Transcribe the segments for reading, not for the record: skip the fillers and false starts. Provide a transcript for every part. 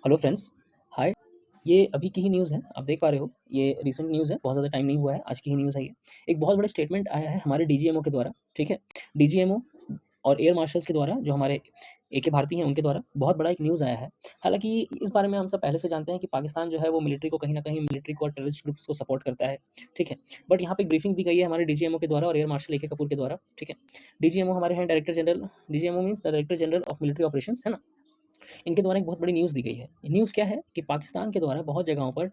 Hello friends, हाय। ये अभी की ही न्यूज़ है, आप देख पा रहे हो, ये रीसेंट न्यूज़ है, बहुत ज़्यादा टाइम नहीं हुआ है, आज की ही न्यूज़ है ये। एक बहुत बड़ा स्टेटमेंट आया है हमारे डीजीएमओ के द्वारा, ठीक है? डीजीएमओ और एयर मार्शल्स के द्वारा, जो हमारे एके भारती हैं, उनके द्वारा बहुत बड़ा एक न्यूज़ आया है। हालाँकि इस बारे में हम सब पहले से जानते हैं कि पाकिस्तान जो है वो मिलिट्री को कहीं न कहीं मिलिट्री को और टेररिस्ट ग्रुप्स को सपोर्ट करता है, ठीक है? बट यहाँ पे एक ब्रीफिंग दी गई है हमारे डीजीएमओ के द्वारा और एयर मार्शल एके कपूर के द्वारा, ठीक है? डीजीएमओ हमारे हैं director general, DGMO means director general of military operations, है ना? इनके द्वारा एक बहुत बड़ी न्यूज़ दी गई है। न्यूज़ क्या है कि पाकिस्तान के द्वारा बहुत जगहों पर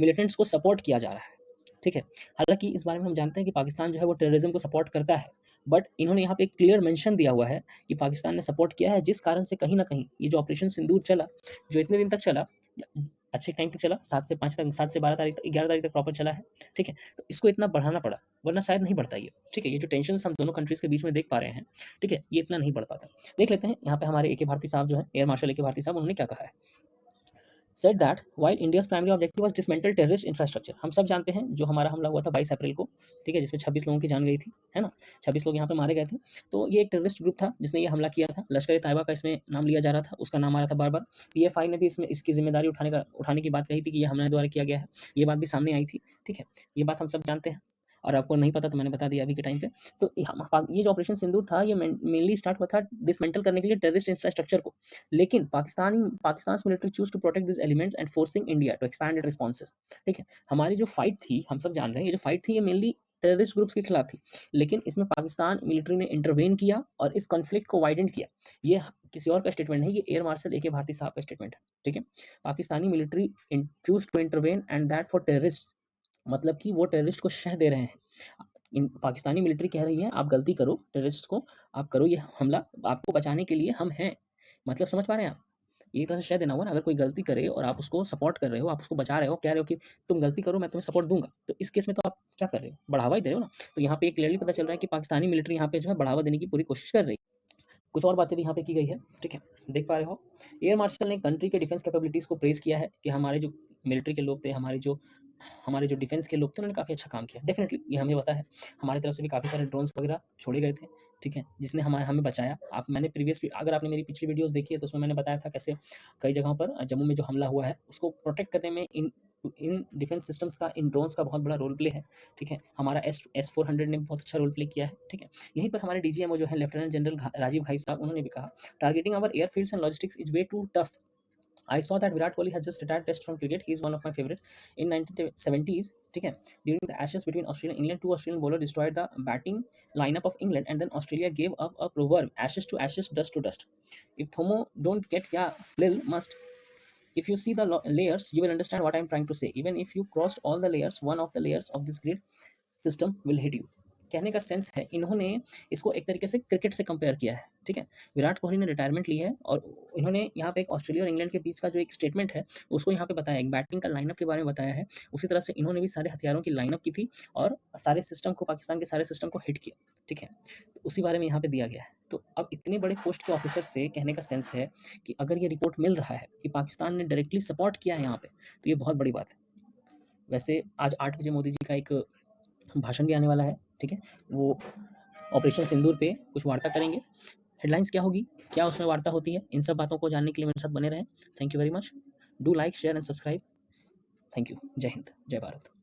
मिलिटेंट्स को सपोर्ट किया जा रहा है, ठीक है? हालाँकि इस बारे में हम जानते हैं कि पाकिस्तान जो है वो टेररिज़्म को सपोर्ट करता है, बट इन्होंने यहाँ पे एक क्लियर मेंशन दिया हुआ है कि पाकिस्तान ने सपोर्ट किया है, जिस कारण से कहीं न कहीं ये जो ऑपरेशन सिंदूर चला, जो इतने दिन तक चला, अच्छे टाइम तक चला, 7 से 5 तक, 7 से 12 तारीख तक, 11 तारीख तक प्रॉपर चला है, ठीक है? तो इसको इतना बढ़ाना पड़ा, वरना शायद नहीं बढ़ता ये, ठीक है? ये जो टेंशन्स हम दोनों कंट्रीज़ के बीच में देख पा रहे हैं, ठीक है? ये इतना नहीं बढ़ पाता। देख लेते हैं यहाँ पे हमारे एके भारती साहब जो हैं, एयर मार्शल एके भारती साहब, उन्होंने क्या कहा है। Said that while India's primary objective was dismantle terrorist infrastructure. हम सब जानते हैं जो हमारा हमला हुआ था 22 अप्रैल को, ठीक है? जिसमें 26 लोगों की जान गई थी, है ना? 26 लोग यहाँ पे मारे गए थे। तो ये एक टेररिस्ट ग्रुप था जिसने ये हमला किया था। लश्कर-ए-तैयबा का इसमें नाम लिया जा रहा था, उसका नाम आ रहा था बार-बार। पीएफआई ने भी इसमें इसकी ज़िम्मेदारी उठाने की बात कही थी कि ये हमारे द्वारा किया गया है। ये बात भी सामने आई थी, ठीक है? ये बात हम सब जानते हैं और आपको नहीं पता तो मैंने बता दिया अभी के टाइम पे। तो ये जो ऑपरेशन सिंदूर था, ये मेनली स्टार्ट हुआ था डिसमेंटल करने के लिए टेररिस्ट इंफ्रास्ट्रक्चर को। लेकिन Pakistan military choose to protect this elements and forcing India to expand it responses, ठीक है? हमारी जो फाइट थी, हम सब जान रहे हैं, ये जो फाइट थी, ये मेनली टेररिस्ट ग्रुप्स के खिलाफ थी। लेकिन इसमें पाकिस्तान मिलिट्री ने इंटरवेन किया और इस कॉन्फ्लिक्ट को वाइडेंड किया। ये किसी और का स्टेटमेंट नहीं, ये एयर मार्शल एके भारती साहब का स्टेटमेंट है, ठीक है? Pakistani military choose to intervene and that for terrorists, मतलब कि वो टेररिस्ट को शह दे रहे हैं। इन पाकिस्तानी मिलिट्री कह रही है, आप गलती करो, टेररिस्ट को आप करो ये हमला, आपको बचाने के लिए हम हैं। मतलब समझ पा रहे हैं आप? ये एक तरह से शह देना हुआ ना, अगर कोई गलती करे और आप उसको सपोर्ट कर रहे हो, आप उसको बचा रहे हो, कह रहे हो कि तुम गलती करो, मैं तुम्हें सपोर्ट दूँगा। तो इस केस में तो आप क्या कर रहे हो? बढ़ावा ही दे रहे हो ना। तो यहाँ पे क्लियरली पता चल रहा है कि पाकिस्तानी मिलिट्री यहाँ पे जो है बढ़ावा देने की पूरी कोशिश कर रही है। कुछ और बातें भी यहाँ पे की गई है, ठीक है? देख पा रहे हो। एयर मार्शल ने कंट्री के डिफेंस कैपेबिलिटीज़ को प्रेज़ किया है कि हमारे जो मिलिट्री के लोग थे, हमारे जो डिफेंस के लोग थे, उन्होंने काफ़ी अच्छा काम किया। डेफ़िनिटली ये हमें पता है। हमारी तरफ से भी काफ़ी सारे ड्रोन्स वगैरह छोड़े गए थे, ठीक है? जिसने हमें बचाया। आप मैंने अगर आपने मेरी पिछली वीडियोज़ देखी है तो उसमें मैंने बताया था कैसे कई जगहों पर जम्मू में जो हमला हुआ है, उसको प्रोटेक्ट करने में इन इन डिफेंस सिस्टम्स का, इन ड्रोन्स का बहुत बड़ा रोल प्ले है, ठीक है? हमारा S400 ने बहुत अच्छा रोल प्ले किया है, ठीक है? यहीं पर हमारे डीजीएमओ जो है लेफ्टिनेंट जनरल राजीव घाई साहब, उन्होंने भी कहा, targeting our airfields and logistics is way too tough. I saw that Virat Kohli has just retired test from cricket. He is one of my favorites. In 1970s, ठीक है, during the Ashes between Australia and England, two Australian bowlers destroyed the batting lineup of England, and then Australia gave up a proverb: ashes to ashes, dust to dust. If Thomo don't get ya, Lil must. If you see the layers, you will understand what I am trying to say. Even if you crossed all the layers, one of the layers of this grid system will hit you. कहने का sense है, इन्होंने इसको एक तरीके से cricket से compare किया है, ठीक है? विराट कोहली ने रिटायरमेंट ली है और इन्होंने यहाँ पे एक ऑस्ट्रेलिया और इंग्लैंड के बीच का जो एक स्टेटमेंट है, उसको यहाँ पे बताया, एक बैटिंग का लाइनअप के बारे में बताया है। उसी तरह से इन्होंने भी सारे हथियारों की लाइनअप की थी और सारे सिस्टम को, पाकिस्तान के सारे सिस्टम को हिट किया, ठीक है? तो उसी बारे में यहाँ पे दिया गया है। तो अब इतने बड़े पोस्ट के ऑफिसर से कहने का सेंस है कि अगर ये रिपोर्ट मिल रहा है कि पाकिस्तान ने डायरेक्टली सपोर्ट किया है यहाँ पे, तो ये बहुत बड़ी बात है। वैसे आज 8 बजे मोदी जी का एक भाषण भी आने वाला है, ठीक है? वो ऑपरेशन सिंदूर पे कुछ वार्ता करेंगे। हेडलाइंस क्या होगी, क्या उसमें वार्ता होती है, इन सब बातों को जानने के लिए मेरे साथ बने रहें। Thank you very much. Do like, share and subscribe. Thank you. जय हिंद, जय भारत।